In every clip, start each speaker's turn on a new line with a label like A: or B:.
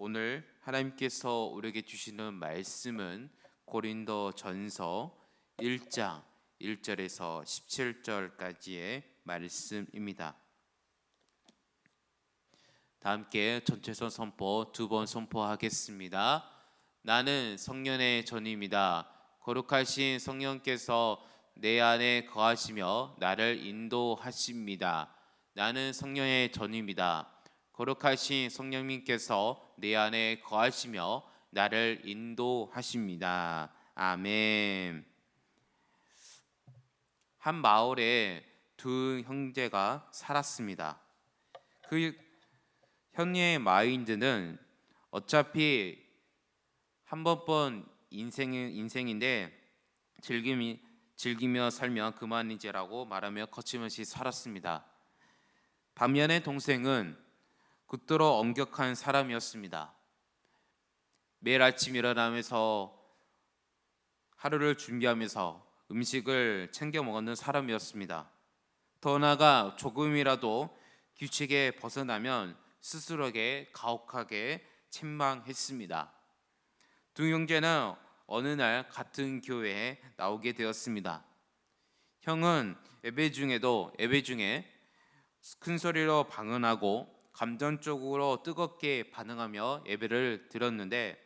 A: 오늘 하나님께서 우리에게 주시는 말씀은 고린도전서 1장 1절에서 17절까지의 말씀입니다. 다 함께 전체선 선포 두 번 선포하겠습니다. 나는 성령의 전입니다. 거룩하신 성령께서 내 안에 거하시며 나를 인도하십니다. 나는 성령의 전입니다. 거룩하신 성령님께서 내 안에 거하시며 나를 인도하십니다. 아멘. 한 마을에 두 형제가 살았습니다. 그 형의 마인드는 어차피 한 번뿐 인생인데 즐기며 살면 그만이지라고 말하며 거침없이 살았습니다. 반면에 동생은 굳도록 엄격한 사람이었습니다. 매일 아침 일어나면서 하루를 준비하면서 음식을 챙겨 먹는 사람이었습니다. 더 나아가 조금이라도 규칙에 벗어나면 스스로에게 가혹하게 책망했습니다. 두 형제는 어느 날 같은 교회에 나오게 되었습니다. 형은 예배 중에 큰 소리로 방언하고 감정적으로 뜨겁게 반응하며 예배를 드렸는데,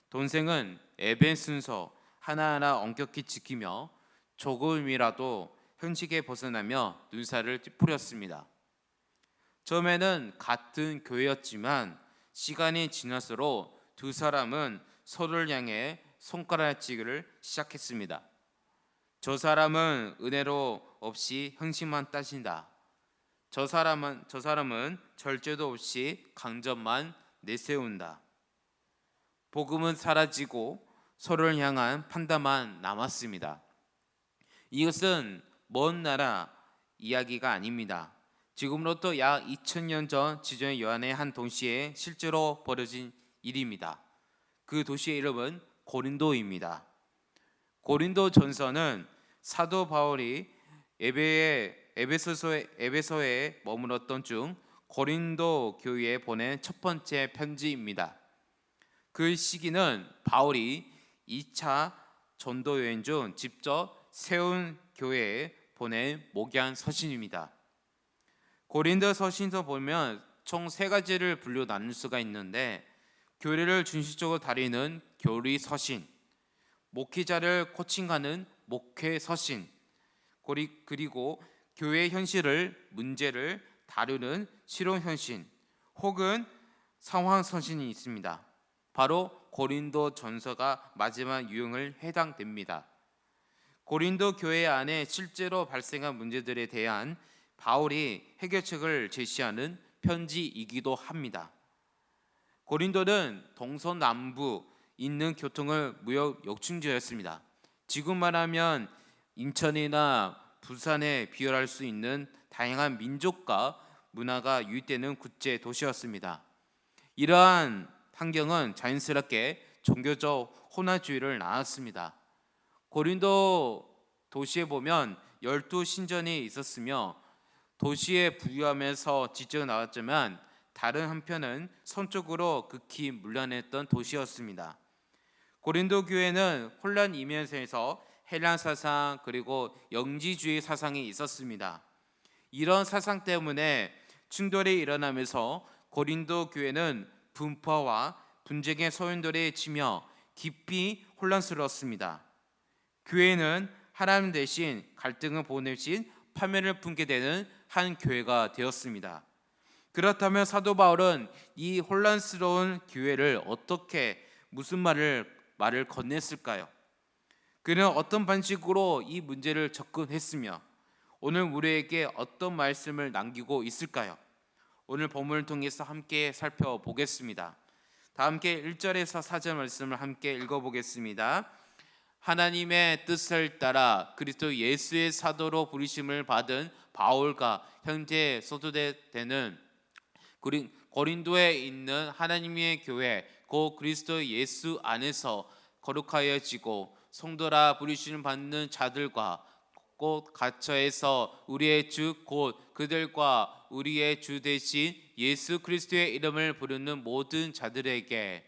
A: 동생은 예배 순서 하나하나 엄격히 지키며 조금이라도 현식에 벗어나며 눈살을 찌푸렸습니다. 처음에는 같은 교회였지만 시간이 지날수록 두 사람은 서로를 향해 손가락질을 시작했습니다. 저 사람은 은혜로 없이 형식만 따진다. 저 사람은 절제도 없이 강점만 내세운다. 복음은 사라지고 서로를 향한 판단만 남았습니다. 이것은 먼 나라 이야기가 아닙니다. 지금으로부터 약 2000년 전 지존의 요한의 한 도시에 실제로 벌어진 일입니다. 그 도시의 이름은 고린도입니다. 고린도전서는 사도 바울이 에베소에 머물렀던 중 고린도 교회에 보낸 첫 번째 편지입니다. 그 시기는 바울이 2차 전도 여행 중 직접 세운 교회에 보낸 목양 서신입니다. 고린도 서신서 보면 총 3가지를 분류 나눌 수가 있는데, 교리를 중심적으로 다루는 교리 서신, 목회자를 코칭하는 목회 서신, 그리고 교회 문제를 다루는 실용 현신 혹은 상황 서신이 있습니다. 바로 고린도 전서가 마지막 유형을 해당됩니다. 고린도 교회 안에 실제로 발생한 문제들에 대한 바울이 해결책을 제시하는 편지이기도 합니다. 고린도는 동서남부 있는 교통을 무역 역충지였습니다. 지금 말하면 인천이나 부산에 비교할 수 있는 다양한 민족과 문화가 유입되는 국제 도시였습니다. 이러한 환경은 자연스럽게 종교적 혼합주의를 낳았습니다. 고린도 도시에 보면 12신전이 있었으며 도시에 부유하면서 지적 나왔지만 다른 한편은 성적으로 극히 문란했던 도시였습니다. 고린도 교회는 혼란 이면에서 헬란 사상 그리고 영지주의 사상이 있었습니다. 이런 사상 때문에 충돌이 일어나면서 고린도 교회는 분파와 분쟁의 소용돌이에 치며 깊이 혼란스러웠습니다. 교회는 하나님 대신 갈등을 보내신 파멸을 품게 되는 한 교회가 되었습니다. 그렇다면 사도 바울은 이 혼란스러운 교회를 어떻게 무슨 말을 건넸을까요? 그는 어떤 방식으로 이 문제를 접근했으며 오늘 우리에게 어떤 말씀을 남기고 있을까요? 오늘 본문을 통해서 함께 살펴보겠습니다. 다 함께 1절에서 4절 말씀을 함께 읽어보겠습니다. 하나님의 뜻을 따라 그리스도 예수의 사도로 부르심을 받은 바울과 형제 소도되는 고린도에 있는 하나님의 교회 곧 그리스도 예수 안에서 거룩하여지고 성도라 부르심을 받는 자들과 곧 갇혀에서 우리의 주 곧 그들과 우리의 주 되신 예수 그리스도의 이름을 부르는 모든 자들에게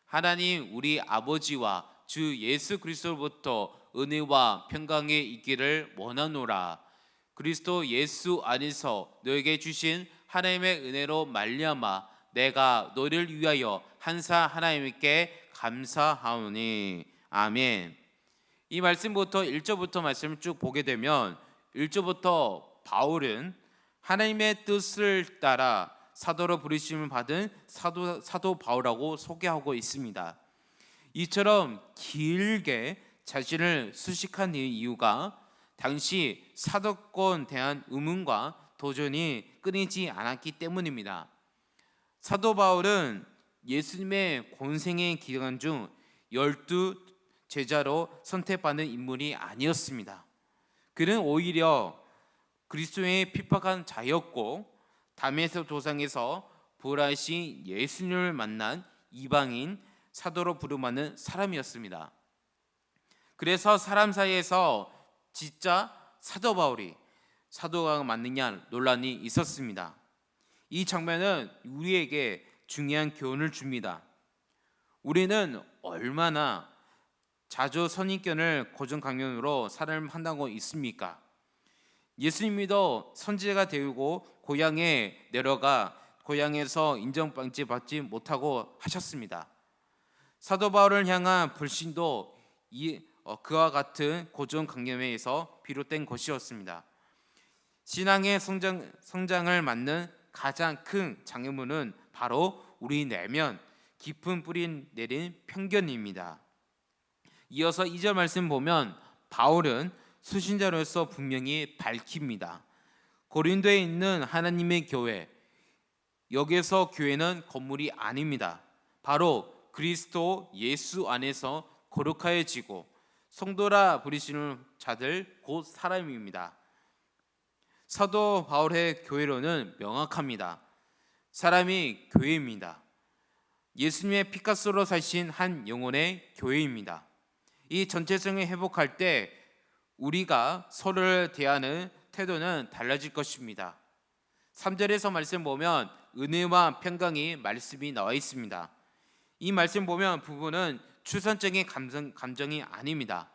A: 하나님 우리 아버지와 주 예수 그리스도로부터 은혜와 평강이 있기를 원하노라. 그리스도 예수 안에서 너에게 주신 하나님의 은혜로 말미암아 내가 너를 위하여 한사 하나님께 감사하오니. 아멘. 이 말씀부터 1절부터 말씀을 쭉 보게 되면 1절부터 바울은 하나님의 뜻을 따라 사도로 부르심을 받은 사도 바울이라고 소개하고 있습니다. 이처럼 길게 자신을 수식한 이유가 당시 사도권에 대한 의문과 도전이 끊이지 않았기 때문입니다. 사도 바울은 예수님의 권생의 기간 중 12 제자로 선택받는 인물이 아니었습니다. 그는 오히려 그리스도의 핍박한 자였고 다메섹 도상에서 부활하신 예수님을 만난 이방인 사도로 부름하는 사람이었습니다. 그래서 사람 사이에서 진짜 사도 바울이 사도가 맞느냐 논란이 있었습니다. 이 장면은 우리에게 중요한 교훈을 줍니다. 우리는 얼마나 자주 선입견을 고정강연으로 살아한다고 있습니까? 예수님도 선지자가 되고 고향에 내려가 고향에서 인정받지 못하고 하셨습니다. 사도 바울을 향한 불신도 그와 같은 고정강연에서 비롯된 것이었습니다. 신앙의 성장을 막는 가장 큰 장애물은 바로 우리 내면 깊은 뿌리 내린 편견입니다. 이어서 2절 말씀 보면 바울은 수신자로서 분명히 밝힙니다. 고린도에 있는 하나님의 교회, 여기서 교회는 건물이 아닙니다. 바로 그리스도 예수 안에서 거룩하여지고 성도라 부르시는 자들 곧 사람입니다. 사도 바울의 교회로는 명확합니다. 사람이 교회입니다. 예수님의 피카소로 사신 한 영혼의 교회입니다. 이 전체성을 회복할 때 우리가 서로를 대하는 태도는 달라질 것입니다. 3절에서 말씀 보면 은혜와 평강이 말씀이 나와 있습니다. 이 말씀 보면 부부는 추상적인 감정이 아닙니다.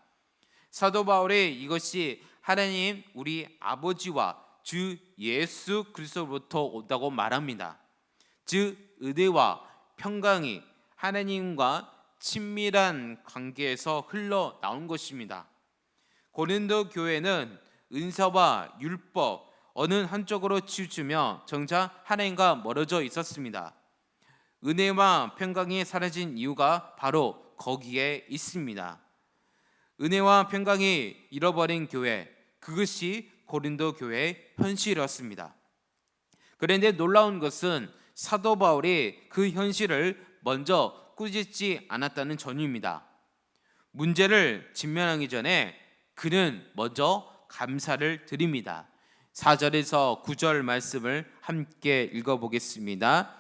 A: 사도 바울이 이것이 하나님 우리 아버지와 주 예수 그리스도로부터 온다고 말합니다. 즉 은혜와 평강이 하나님과 친밀한 관계에서 흘러나온 것입니다. 고린도 교회는 은사와 율법 어느 한쪽으로 치우치며 정작 하나님과 멀어져 있었습니다. 은혜와 평강이 사라진 이유가 바로 거기에 있습니다. 은혜와 평강이 잃어버린 교회, 그것이 고린도 교회의 현실이었습니다. 그런데 놀라운 것은 사도 바울이 그 현실을 먼저 꾸짖지 않았다는 점입니다. 문제를 직면하기 전에 그는 먼저 감사를 드립니다. 4절에서 9절 말씀을 함께 읽어보겠습니다.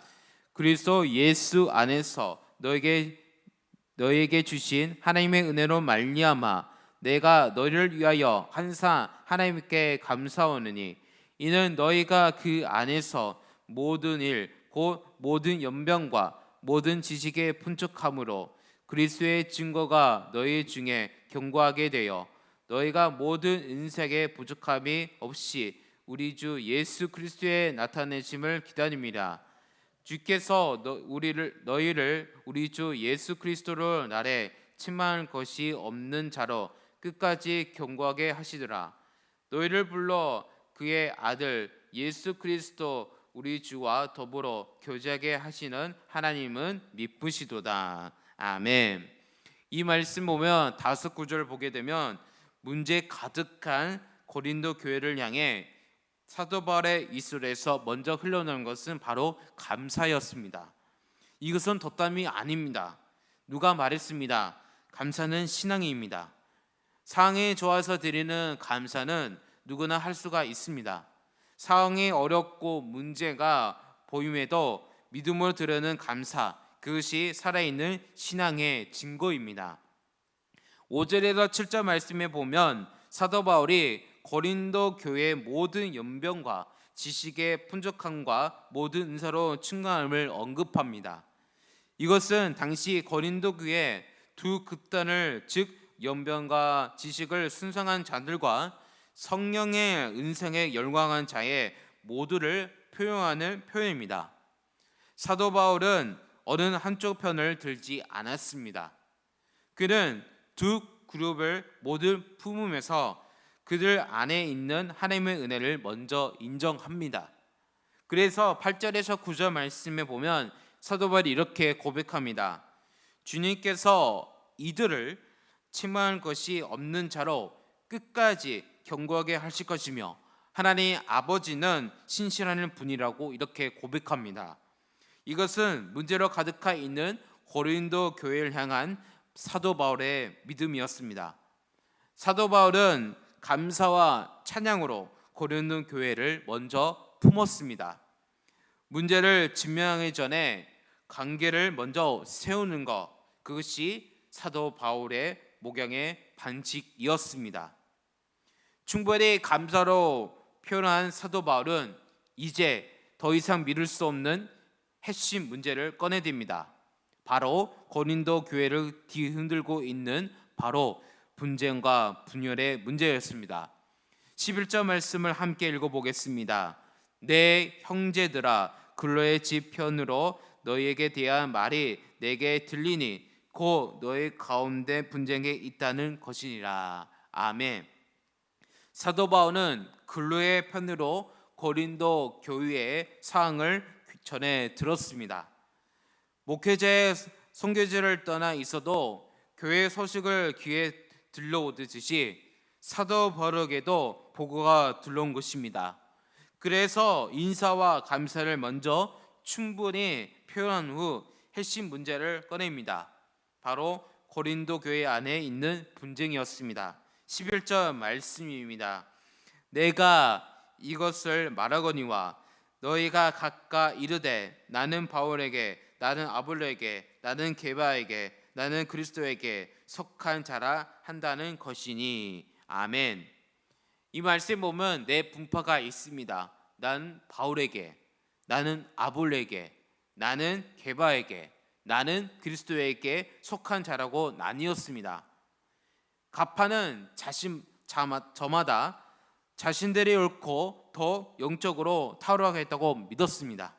A: 그리스도 예수 안에서 너에게 주신 하나님의 은혜로 말미암아 내가 너희를 위하여 항상 하나님께 감사하오느니 이는 너희가 그 안에서 모든 일 곧 모든 연병과 모든 지식의 풍족함으로 그리스도의 증거가 너희 중에 견고하게 되어 너희가 모든 은색의 부족함이 없이 우리 주 예수 그리스도의 나타내심을 기다립니다. 주께서 너희를 우리 주 예수 그리스도로 날에 침망할 것이 없는 자로 끝까지 견고하게 하시더라. 너희를 불러 그의 아들 예수 그리스도 우리 주와 더불어 교제하게 하시는 하나님은 미쁘시도다. 아멘. 이 말씀 보면 5-9절 보게 되면 문제 가득한 고린도 교회를 향해 사도 바울의 입술에서 먼저 흘러나온 것은 바로 감사였습니다. 이것은 덕담이 아닙니다. 누가 말했습니다. 감사는 신앙입니다. 상황이 좋아서 드리는 감사는 누구나 할 수가 있습니다. 상황이 어렵고 문제가 보임에도 믿음으로 드리는 감사, 그것이 살아있는 신앙의 증거입니다. 5절에서 7절 말씀에 보면 사도 바울이 고린도 교회의 모든 연병과 지식의 풍족함과 모든 은사로 충만함을 언급합니다. 이것은 당시 고린도 교회 두 극단을, 즉 연변과 지식을 순상한 자들과 성령의 은성에 열광한 자의 모두를 표현하는 표현입니다. 사도 바울은 어느 한쪽 편을 들지 않았습니다. 그는 두 그룹을 모두 품으면서 그들 안에 있는 하나님의 은혜를 먼저 인정합니다. 그래서 8절에서 9절 말씀에 보면 사도 바울이 이렇게 고백합니다. 주님께서 이들을 침망할 것이 없는 자로 끝까지 견고하게 하실 것이며 하나님 아버지는 신실한 분이라고 이렇게 고백합니다. 이것은 문제로 가득하 있는 고린도 교회를 향한 사도 바울의 믿음이었습니다. 사도 바울은 감사와 찬양으로 고린도 교회를 먼저 품었습니다. 문제를 증명하기 전에 관계를 먼저 세우는 것, 그것이 사도 바울의 목양의 반칙이었습니다. 충분히 감사로 표현한 사도 바울은 이제 더 이상 미룰 수 없는 핵심 문제를 꺼내듭니다. 바로 고린도 교회를 뒤흔들고 있는 바로 분쟁과 분열의 문제였습니다. 11절 말씀을 함께 읽어보겠습니다. 내 형제들아, 글로의 집 편으로 너희에게 대한 말이 내게 들리니 곧 너희 가운데 분쟁이 있다는 것이니라. 아멘. 사도 바울은 글로의 편으로 고린도 교회의 사항을 전해 들었습니다. 목회자의 선교지를 떠나 있어도 교회 소식을 귀에 들려오듯이 사도 바울에게도 보고가 들려온 것입니다. 그래서 인사와 감사를 먼저 충분히 표현한 후 핵심 문제를 꺼냅니다. 바로 고린도 교회 안에 있는 분쟁이었습니다. 11절 말씀입니다. 내가 이것을 말하거니와 너희가 각각 이르되 나는 바울에게, 나는 아볼로에게, 나는 게바에게, 나는 그리스도에게 속한 자라 한다는 것이니. 아멘. 이 말씀 보면 네 분파가 있습니다. 난 바울에게, 나는 아볼로에게, 나는 게바에게, 나는 그리스도에게 속한 자라고 나뉘었습니다. 가파는 저마다 자신들이 옳고 더 영적으로 탁월하겠다고 믿었습니다.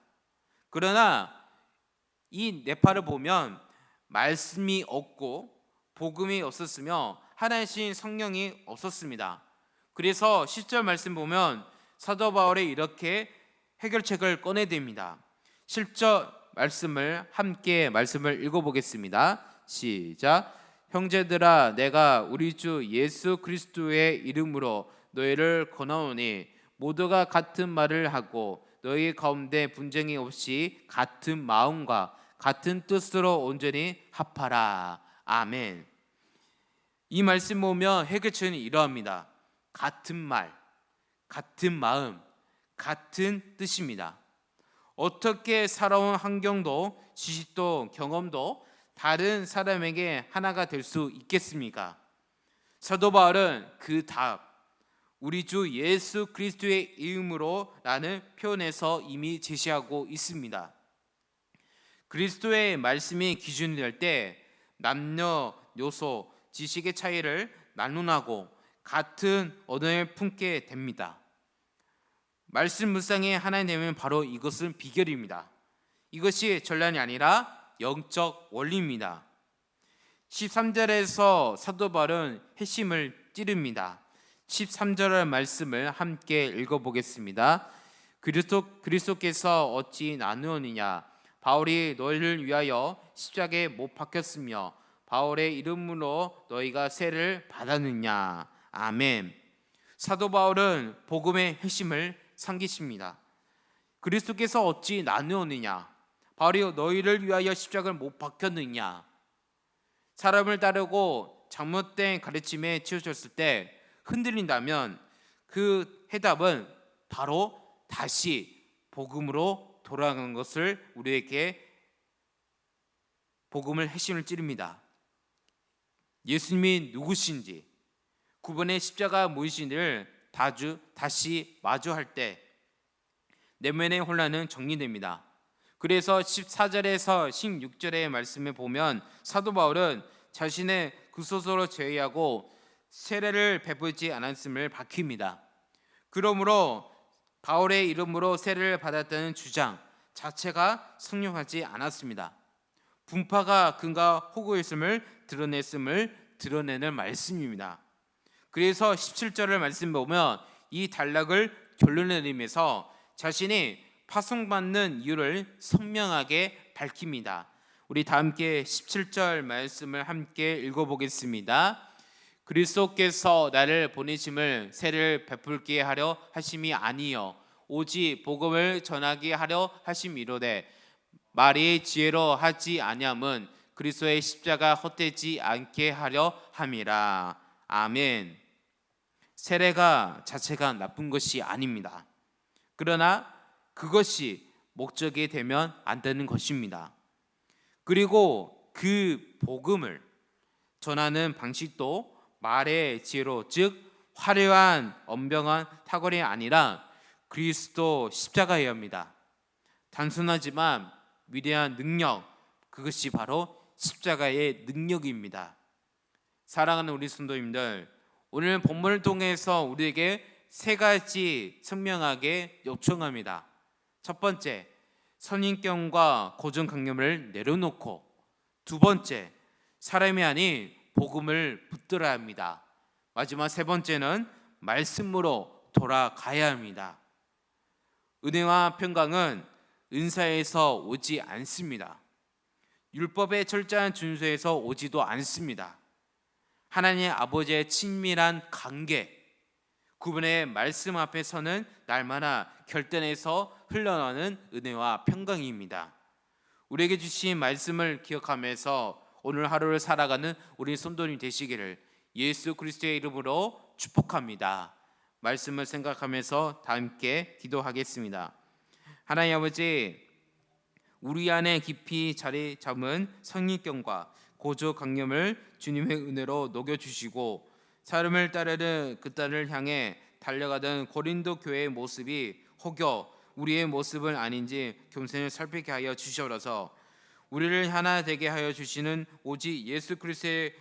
A: 그러나 이 네파를 보면 말씀이 없고 복음이 없었으며 하나님 성령이 없었습니다. 그래서 10절 말씀 보면 사도 바울이 이렇게 해결책을 꺼내듭니다. 10절 말씀을 함께 말씀을 읽어보겠습니다. 시작. 형제들아, 내가 우리 주 예수 그리스도의 이름으로 너희를 권하오니 모두가 같은 말을 하고 너희 가운데 분쟁이 없이 같은 마음과 같은 뜻으로 온전히 합하라. 아멘. 이 말씀 보면 해결책은 이러합니다. 같은 말, 같은 마음, 같은 뜻입니다. 어떻게 살아온 환경도 지식도 경험도 다른 사람에게 하나가 될 수 있겠습니까? 사도 바울은 그 답, 우리 주 예수 그리스도의 이름으로 라는 표현에서 이미 제시하고 있습니다. 그리스도의 말씀이 기준이 될 때 남녀노소 지식의 차이를 나누나고 같은 언어를 품게 됩니다. 말씀 묵상의 하나님은 바로 이것은 비결입니다. 이것이 전략이 아니라 영적 원리입니다. 13절에서 사도 바울은 핵심을 찌릅니다. 13절의 말씀을 함께 읽어보겠습니다. 그리스도께서 어찌 나누었느냐? 바울이 너희를 위하여 십자가에 못 박혔으며 바울의 이름으로 너희가 세를 받았느냐? 아멘. 사도 바울은 복음의 핵심을 상기십니다. 그리스도께서 어찌 나누었느냐? 바울이 너희를 위하여 십자가를 못 박혔느냐? 사람을 따르고 잘못된 가르침에 치우쳤을 때 흔들린다면 그 해답은 바로 다시 복음으로 돌아가는 것을 우리에게 복음을 핵심을 찌릅니다. 예수님이 누구신지, 구번의 십자가 무엇인지를 다시 마주할 때 내면의 혼란은 정리됩니다. 그래서 14절에서 16절의 말씀에 보면 사도 바울은 자신의 구소서로 제의하고 세례를 베풀지 않았음을 밝힙니다. 그러므로 바울의 이름으로 세례를 받았다는 주장 자체가 성립하지 않았습니다. 분파가 근거 호구였음을 드러내는 말씀입니다. 그래서 17절을 말씀 보면 이 단락을 결론을 내리면서 자신이 파송받는 이유를 선명하게 밝힙니다. 우리 다 함께 17절 말씀을 함께 읽어보겠습니다. 그리스도께서 나를 보내심을 세례를 베풀게 하려 하심이 아니요 오직 복음을 전하게 하려 하심이로되 말이 지혜로 하지 아니함은 그리스도의 십자가 헛되지 않게 하려 함이라. 아멘. 세례가 자체가 나쁜 것이 아닙니다. 그러나 그것이 목적이 되면 안 되는 것입니다. 그리고 그 복음을 전하는 방식도 말의 지혜로, 즉 화려한 언변한 탁월이 아니라 그리스도 십자가여야 합니다. 단순하지만 위대한 능력, 그것이 바로 십자가의 능력입니다. 사랑하는 우리 성도님들, 오늘 본문을 통해서 우리에게 세 가지 선명하게 요청합니다. 첫 번째, 선인격과 고정관념을 내려놓고, 두 번째, 사람이 아닌 복음을 붙들어야 합니다. 마지막 세 번째는 말씀으로 돌아가야 합니다. 은혜와 평강은 은사에서 오지 않습니다. 율법의 철저한 준수에서 오지도 않습니다. 하나님 아버지의 친밀한 관계, 그분의 말씀 앞에서는 날마다 결단에서 흘러나오는 은혜와 평강입니다. 우리에게 주신 말씀을 기억하면서 오늘 하루를 살아가는 우리 성도님 되시기를 예수 그리스도의 이름으로 축복합니다. 말씀을 생각하면서 다 함께 기도하겠습니다. 하나님 아버지, 우리 안에 깊이 자리 잡은 성립경과 고조관념을 주님의 은혜로 녹여주시고 사람을 따르는 그 딸을 향해 달려가던 고린도 교회의 모습이 혹여 우리의 모습은 아닌지 겸손히 살피게 하여 주시옵소서. 우리를 하나 되게 하여 주시는 오직 예수 그리스도의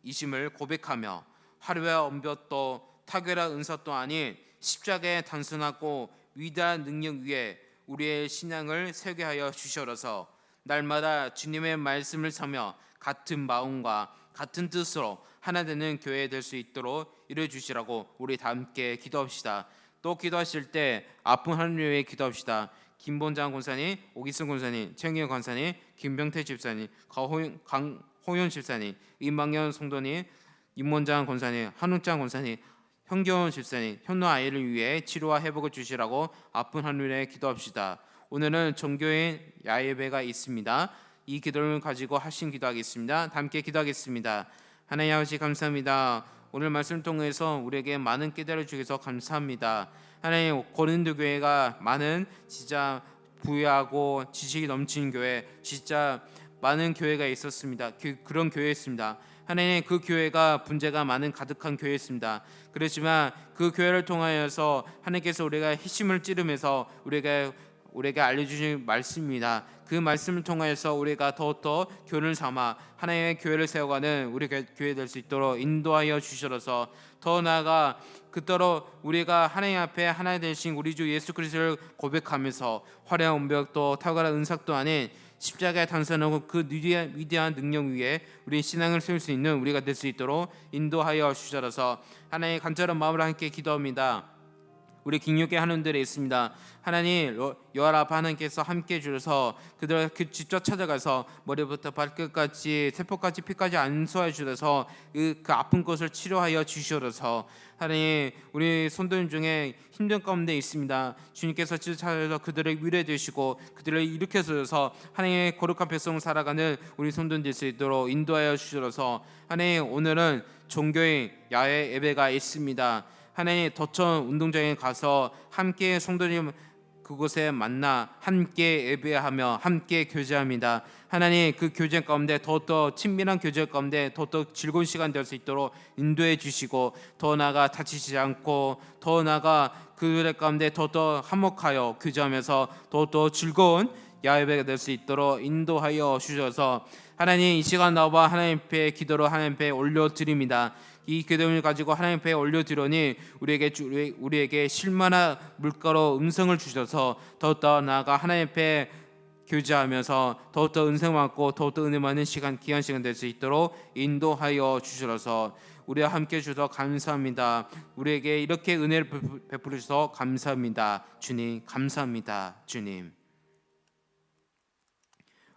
A: 이심을 고백하며 하루와 언변도 탁월한 은사도 아닌 십자가의 단순하고 위대한 능력 위에 우리의 신앙을 세우게 하여 주시옵소서. 날마다 주님의 말씀을 사며 같은 마음과 같은 뜻으로 하나 되는 교회 될 수 있도록 이루어 주시라고 우리 다 함께 기도합시다. 또 기도하실 때 아픈 하나님을 위해 기도합시다. 김본장 권사님, 오기승 권사님, 최경현 권사님, 김병태 집사님, 강호윤 집사님, 임방현 성도님, 임원장 권사님, 한웅장 권사님, 현경원 집사님, 현노 아이를 위해 치료와 회복을 주시라고 아픈 하늘에 기도합시다. 오늘은 종교인 야예배가 있습니다. 이 기도를 가지고 하신 기도하겠습니다. 함께 기도하겠습니다. 하나님 아버지 감사합니다. 오늘 말씀을 통해서 우리에게 많은 깨달음을 주셔서 감사합니다. 하나님, 고린도 교회가 많은 진짜 부유하고 지식이 넘치는 교회, 진짜 많은 교회가 있었습니다. 그런 교회였습니다. 하나님, 그 교회가 분재가 많은 가득한 교회였습니다. 그렇지만 그 교회를 통하여서 하나님께서 우리가 핵심을 찌르면서 우리가 알려주신 말씀입니다. 그 말씀을 통하여서 우리가 더욱더 교훈을 삼아 하나님의 교회를 세워가는 우리 교회 될 수 있도록 인도하여 주셔서 더 나아가 그토록 우리가 하나님 앞에 하나 되신 우리 주 예수 그리스도를 고백하면서 화려한 언벽도 탁월한 은삭도 아닌 십자가에 단선하고 그 위대한 능력 위에 우리 신앙을 세울 수 있는 우리가 될 수 있도록 인도하여 주셔서 하나님의 간절한 마음으로 함께 기도합니다. 우리 김육의 하나님들이 있습니다. 하나님, 여호와 하나님께서 함께 해주셔서 그들 직접 찾아가서 머리부터 발끝까지 세포까지 피까지 안수해 주셔서 그 아픈 곳을 치료하여 주셔서 하나님, 우리 손들 중에 힘든 가운데 있습니다. 주님께서 찾아서 그들을 위로해 주시고 그들을 일으켜 주셔서 하나님의 거룩한 백성 살아가는 우리 손들 될 수 있도록 인도하여 주셔서 하나님, 오늘은 종교의 야외 예배가 있습니다. 하나님, 덕천 운동장에 가서 함께 성도님 그곳에 만나 함께 예배하며 함께 교제합니다. 하나님, 그 교제 가운데 더욱더 친밀한 교제 가운데 더욱더 즐거운 시간 될 수 있도록 인도해 주시고, 더 나아가 다치지 않고 더 나아가 그들 가운데 더욱더 화목하여 교제하면서 더욱더 즐거운 야외가 될 수 있도록 인도하여 주셔서, 하나님, 이 시간 나와 하나님 앞에 기도로 하나님 앞에 올려드립니다. 이 기도를 가지고 하나님 앞에 올려드리니 우리에게 실만한 물가로 음성을 주셔서 더욱더 나아가 하나님 앞에 교제하면서 더욱더 은혜 많고 더욱더 은혜 많은 시간, 귀한 시간 될 수 있도록 인도하여 주셔서 우리와 함께 주셔서 감사합니다. 우리에게 이렇게 은혜를 베풀어 주셔서 감사합니다. 주님, 감사합니다. 주님.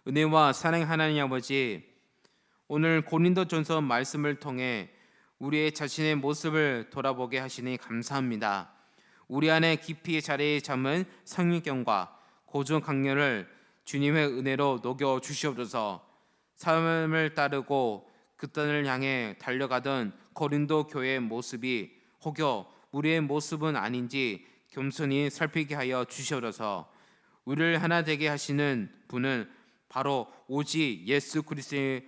A: 은혜와 사랑 하나님 아버지, 오늘 고린도전서 말씀을 통해 우리의 자신의 모습을 돌아보게 하시니 감사합니다. 우리 안에 깊이 자리 잡은 성경과 고정 강렬을 주님의 은혜로 녹여 주시옵소서. 삶을 따르고 그 땅을 향해 달려가던 고린도 교회의 모습이 혹여 우리의 모습은 아닌지 겸손히 살피게 하여 주시옵소서. 우리를 하나 되게 하시는 분은 바로 오직 예수 그리스도의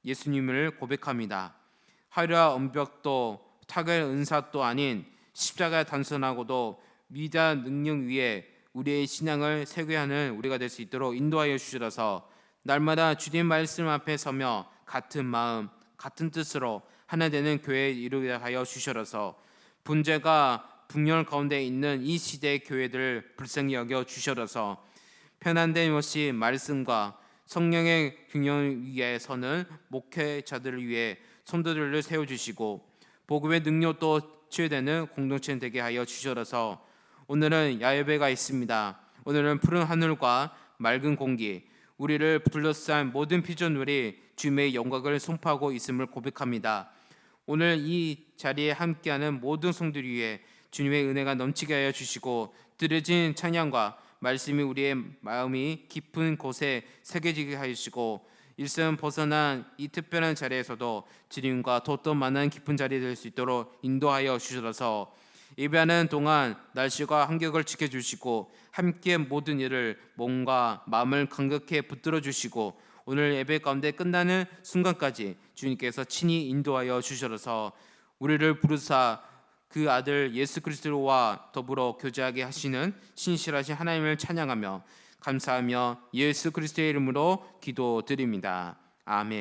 A: 예수님을 고백합니다. 화려한 언벽도 탁월한 은사도 아닌 십자가의 단순하고도 위대한 능력 위에 우리의 신앙을 세우게 하는 우리가 될 수 있도록 인도하여 주시라서, 날마다 주님 말씀 앞에 서며 같은 마음 같은 뜻으로 하나 되는 교회에 이루게 하여 주시라서, 분재가 분열 가운데 있는 이 시대의 교회들을 불쌍히 여겨 주시라서, 편안됨 없이 말씀과 성령의 균형 위에 서는 목회자들을 위해 성도들을 세워주시고 복음의 능력도 치유되는 공동체 되게 하여 주셔서, 오늘은 야외배가 있습니다. 오늘은 푸른 하늘과 맑은 공기, 우리를 둘러싼 모든 피조물이 주님의 영광을 선포하고 있음을 고백합니다. 오늘 이 자리에 함께하는 모든 성들 위해 주님의 은혜가 넘치게 하여 주시고, 들어진 찬양과 말씀이 우리의 마음이 깊은 곳에 새겨지게 하시고, 일선 벗어난 이 특별한 자리에서도 주님과 더욱더 많은 깊은 자리 될 수 있도록 인도하여 주셔서, 예배하는 동안 날씨와 환경을 지켜주시고 함께 모든 일을 몸과 마음을 강력히 붙들어 주시고, 오늘 예배 가운데 끝나는 순간까지 주님께서 친히 인도하여 주셔서 우리를 부르사 그 아들 예수 그리스도와 더불어 교제하게 하시는 신실하신 하나님을 찬양하며 감사하며 예수 그리스도의 이름으로 기도드립니다. 아멘.